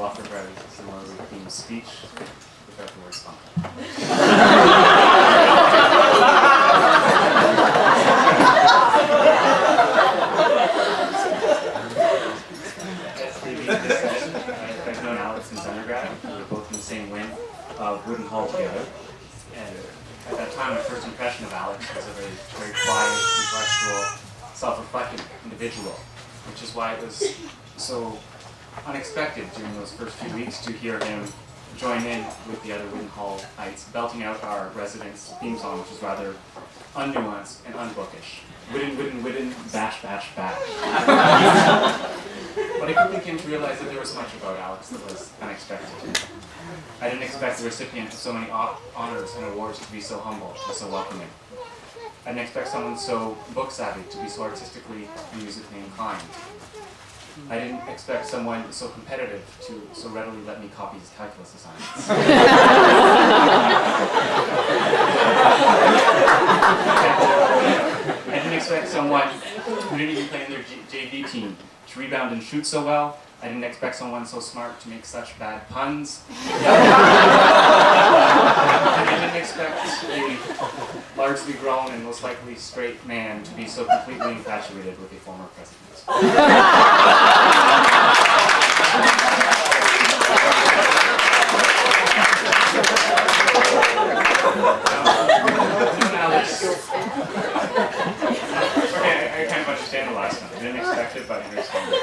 will offer a very similarly themed speech without the word spunk. I've known Alex since undergrad. We were both in the same wing of Wooden Hall together. And at that time, my first impression of Alex was a very quiet, intellectual, self-reflective individual, which is why it was so unexpected during those first few weeks to hear him join in with the other Wooden Hallites, belting out our residence theme song, which is rather unnuanced and unbookish. Wooden, wooden, wooden, bash, bash, bash. But I quickly came to realize that there was much about Alex that was unexpected. I didn't expect the recipient of so many honors and awards to be so humble and so welcoming. I didn't expect someone so book-savvy to be so artistically and musically inclined. I didn't expect someone so competitive to so readily let me copy his calculus assignments. I didn't expect someone who didn't even play in their JV team to rebound and shoot so well. I didn't expect someone so smart to make such bad puns. I didn't expect a largely grown and most likely straight man to be so completely infatuated with a former president. I kind of understand the last one. I didn't expect it, but I understand it.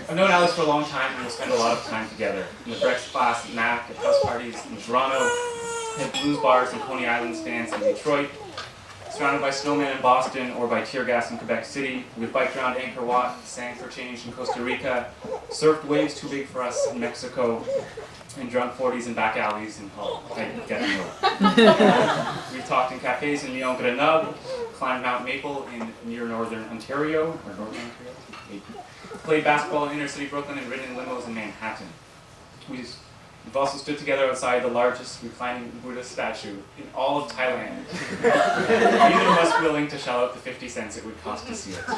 I've known Alex for a long time, and we'll spend a lot of time together. In the breakfast class at Mac, at house parties in Toronto, at blues bars and Coney Island stands in Detroit, surrounded by snowmen in Boston or by tear gas in Quebec City. We've biked around Angkor Wat, sang for change in Costa Rica, surfed waves too big for us in Mexico, and drunk 40s in back alleys in Hull. We've talked in cafes in Lyon, Grenoble, climbed Mount Maple in near northern Ontario, played basketball in inner city Brooklyn, and ridden in limos in Manhattan. We've also stood together outside the largest reclining Buddhist statue in all of Thailand. Neither of us willing to shell out the 50 cents it would cost to see it. There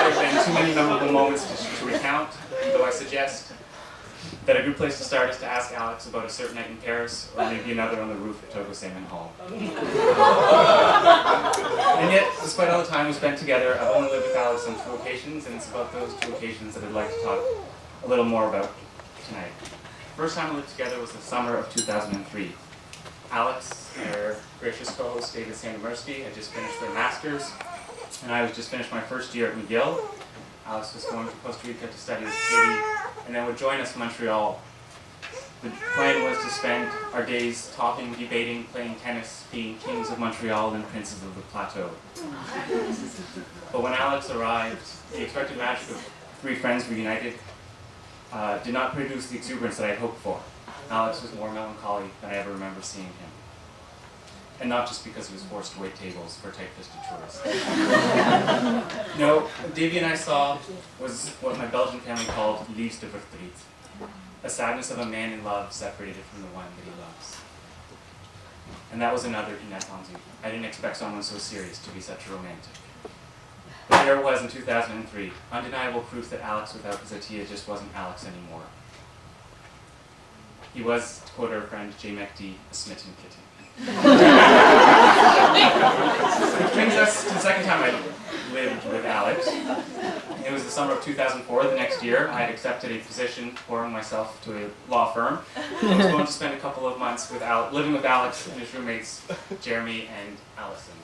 have been too many memorable moments to recount, though I suggest that a good place to start is to ask Alex about a certain night in Paris, or maybe another on the roof at Togo Salmon Hall. And yet, despite all the time we spent together, I've only lived with Alex on 2 occasions, and it's about those 2 occasions that I'd like to talk a little more about tonight. First time we lived together was the summer of 2003. Alex, our gracious co-host, stayed at Sand University, had just finished their master's, and I was just finished my first year at McGill. Alex was going to Costa Rica to study with Katie, and then would join us in Montreal. The plan was to spend our days talking, debating, playing tennis, being kings of Montreal and princes of the plateau. But when Alex arrived, the expected magic of 3 friends reunited did not produce the exuberance that I had hoped for. Alex was more melancholy than I ever remember seeing him. And not just because he was forced to wait tables for tight-fisted tourists. No, Davy and I saw was what my Belgian family called liefde verdriet, a sadness of a man in love separated from the one that he loves. And that was another inattendu. I didn't expect someone so serious to be such a romantic. But there it was in 2003, undeniable proof that Alex without Zatia just wasn't Alex anymore. He was, to quote our friend J. McD, a smitten kitten. Which brings us to the second time I lived with Alex. It was the summer of 2004. The next year, I had accepted a position pouring myself to a law firm. I was going to spend a couple of months living with Alex and his roommates, Jeremy and Allison.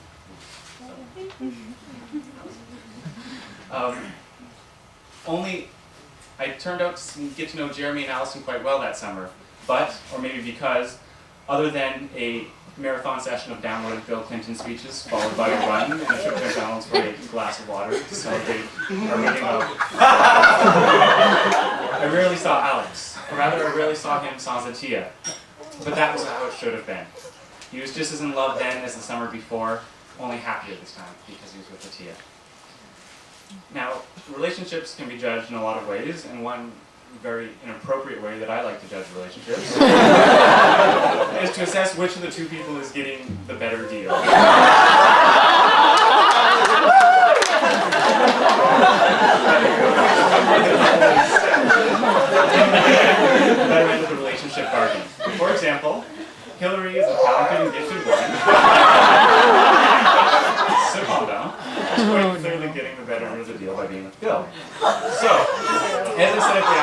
Only I turned out to get to know Jeremy and Allison quite well that summer, but, or maybe because, other than a marathon session of downloaded Bill Clinton speeches, followed by a run and a trip to McDonald's for a glass of water to celebrate our meeting of. I rarely saw Alex, or rather I rarely saw him sans Zatia, but that was how it should have been. He was just as in love then as the summer before, only happier this time because he was with Zatia. Now, relationships can be judged in a lot of ways, and one very inappropriate way that I like to judge relationships is to assess which of the 2 people is getting the better deal. clearly getting the better end of the deal by being with Bill. So, as I said at the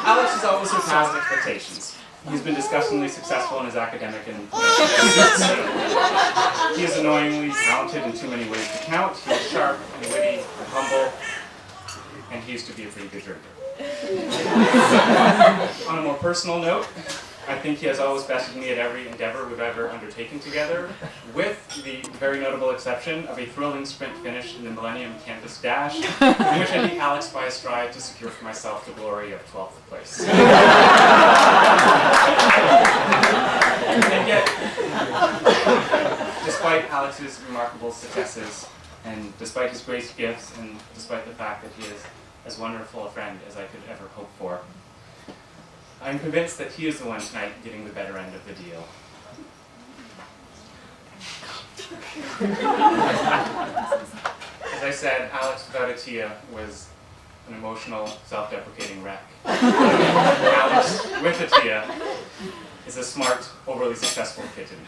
Alex has always surpassed expectations. He's been disgustingly successful in his academic and pursuits. He is annoyingly talented in too many ways to count. He is sharp and witty and humble, and he used to be a pretty good drinker. On a more personal note, I think he has always bested me at every endeavor we've ever undertaken together, with the very notable exception of a thrilling sprint finish in the Millennium Campus Dash, in which I beat Alex by a stride to secure for myself the glory of 12th place. And yet, despite Alex's remarkable successes, and despite his great gifts, and despite the fact that he is as wonderful a friend as I could ever hope for, I'm convinced that he is the one tonight getting the better end of the deal. As I said, Alex without a Tia was an emotional, self-deprecating wreck. Alex with a Tia is a smart, overly successful kitten.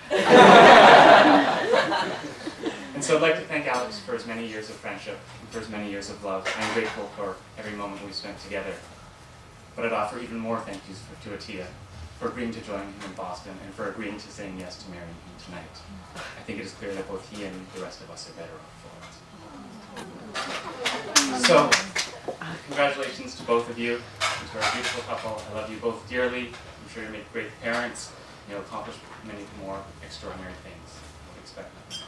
And so I'd like to thank Alex for his many years of friendship and for his many years of love. I'm grateful for every moment we spent together. But I'd offer even more thank yous to Atia for agreeing to join him in Boston and for agreeing to saying yes to marrying him tonight. I think it is clear that both he and the rest of us are better off for it. So, congratulations to both of you and to our beautiful couple. I love you both dearly. I'm sure you'll make great parents and you'll accomplish many more extraordinary things. We expect nothing less.